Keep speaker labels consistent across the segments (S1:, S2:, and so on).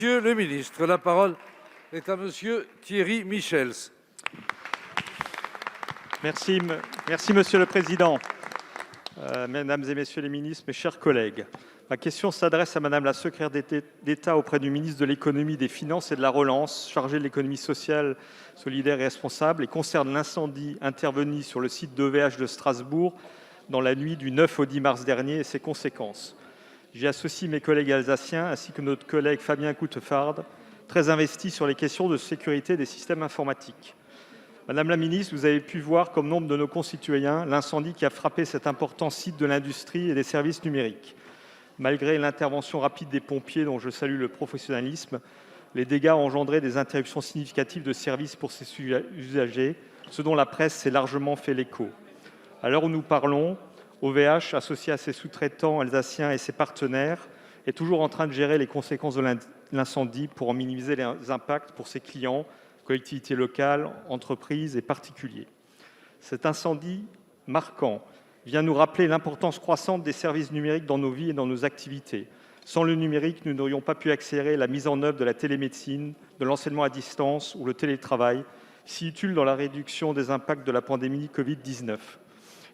S1: Monsieur le ministre, la parole est à monsieur Thierry Michels.
S2: Merci, Monsieur le Président. Mesdames et Messieurs les ministres, mes chers collègues, ma question s'adresse à Madame la secrétaire d'État auprès du ministre de l'Économie, des Finances et de la Relance, chargé de l'économie sociale, solidaire et responsable, et concerne l'incendie intervenu sur le site d'OVH de Strasbourg dans la nuit du 9 au 10 mars dernier et ses conséquences. J'y associe mes collègues alsaciens ainsi que notre collègue Fabien Couttefard, très investi sur les questions de sécurité des systèmes informatiques. Madame la ministre, vous avez pu voir, comme nombre de nos concitoyens, l'incendie qui a frappé cet important site de l'industrie et des services numériques. Malgré l'intervention rapide des pompiers, dont je salue le professionnalisme, les dégâts ont engendré des interruptions significatives de services pour ces usagers, ce dont la presse s'est largement fait l'écho. À l'heure où nous parlons, OVH, associé à ses sous-traitants alsaciens et ses partenaires, est toujours en train de gérer les conséquences de l'incendie pour en minimiser les impacts pour ses clients, collectivités locales, entreprises et particuliers. Cet incendie marquant vient nous rappeler l'importance croissante des services numériques dans nos vies et dans nos activités. Sans le numérique, nous n'aurions pas pu accélérer la mise en œuvre de la télémédecine, de l'enseignement à distance ou le télétravail, si utile dans la réduction des impacts de la pandémie Covid-19.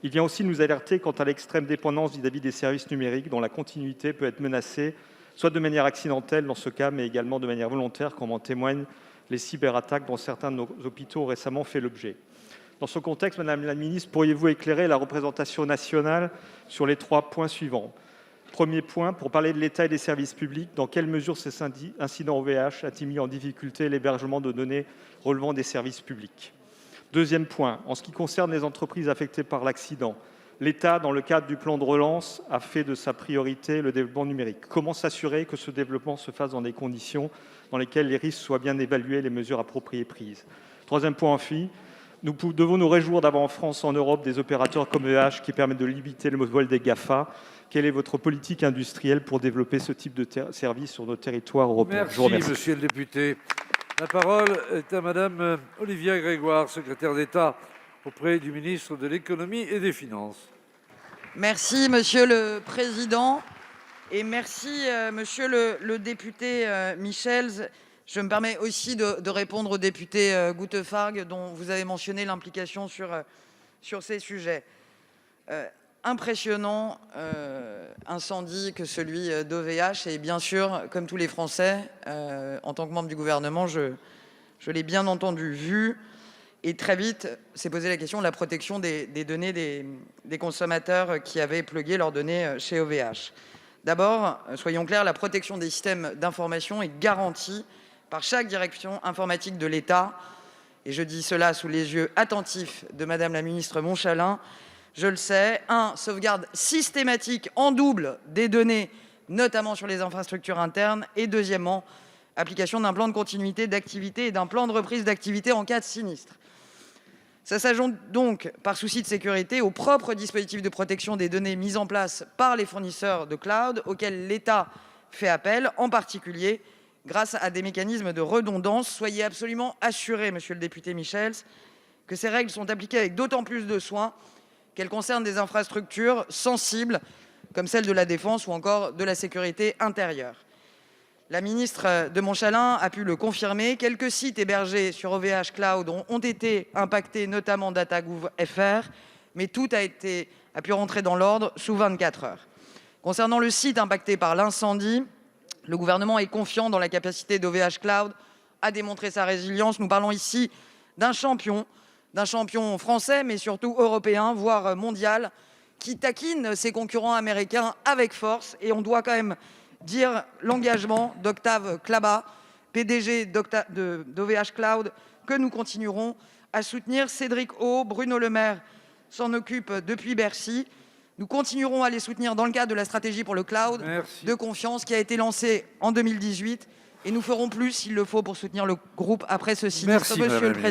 S2: Il vient aussi nous alerter quant à l'extrême dépendance vis-à-vis des services numériques dont la continuité peut être menacée, soit de manière accidentelle dans ce cas, mais également de manière volontaire, comme en témoignent les cyberattaques dont certains de nos hôpitaux ont récemment fait l'objet. Dans ce contexte, Madame la ministre, pourriez-vous éclairer la représentation nationale sur les 3 points suivants ? Premier point, pour parler de l'État et des services publics, dans quelle mesure cet incident OVH a-t-il mis en difficulté l'hébergement de données relevant des services publics ? Deuxième point, en ce qui concerne les entreprises affectées par l'accident, l'État, dans le cadre du plan de relance, a fait de sa priorité le développement numérique. Comment s'assurer que ce développement se fasse dans des conditions dans lesquelles les risques soient bien évalués et les mesures appropriées prises ? Troisième point, enfin, nous devons nous réjouir d'avoir en France et en Europe des opérateurs comme OVH qui permettent de limiter le vol des GAFA. Quelle est votre politique industrielle pour développer ce type de service sur nos territoires européens ?
S1: Merci, monsieur le député. La parole est à Madame Olivia Grégoire, secrétaire d'État auprès du ministre de l'Économie et des Finances.
S3: Merci, Monsieur le Président, et merci, Monsieur le député Michels. Je me permets aussi de répondre au député Goutefargue, dont vous avez mentionné l'implication sur ces sujets. Impressionnant incendie que celui d'OVH, et bien sûr, comme tous les Français, en tant que membre du gouvernement, je l'ai bien entendu, vu, et très vite s'est posé la question de la protection des données des consommateurs qui avaient plugué leurs données chez OVH. D'abord, soyons clairs, la protection des systèmes d'information est garantie par chaque direction informatique de l'État, et je dis cela sous les yeux attentifs de Madame la ministre Montchalin. Je le sais, sauvegarde systématique en double des données, notamment sur les infrastructures internes, et deuxièmement, application d'un plan de continuité d'activité et d'un plan de reprise d'activité en cas de sinistre. Ça s'ajoute donc, par souci de sécurité, aux propres dispositifs de protection des données mis en place par les fournisseurs de cloud auxquels l'État fait appel, en particulier grâce à des mécanismes de redondance. Soyez absolument assuré, monsieur le député Michels, que ces règles sont appliquées avec d'autant plus de soin qu'elles concernent des infrastructures sensibles, comme celle de la défense ou encore de la sécurité intérieure. La ministre de Montchalin a pu le confirmer, quelques sites hébergés sur OVH Cloud ont été impactés, notamment DataGouv.fr, mais tout a pu rentrer dans l'ordre sous 24 heures. Concernant le site impacté par l'incendie, le gouvernement est confiant dans la capacité d'OVH Cloud à démontrer sa résilience. Nous parlons ici d'un champion français, mais surtout européen, voire mondial, qui taquine ses concurrents américains avec force. Et on doit quand même dire l'engagement d'Octave Klaba, PDG d'OVH Cloud, que nous continuerons à soutenir. Cédric O, Bruno Le Maire s'en occupe depuis Bercy. Nous continuerons à les soutenir dans le cadre de la stratégie pour le cloud de confiance qui a été lancée en 2018. Et nous ferons plus s'il le faut pour soutenir le groupe après ce sinistre.
S1: Merci, Monsieur le Président.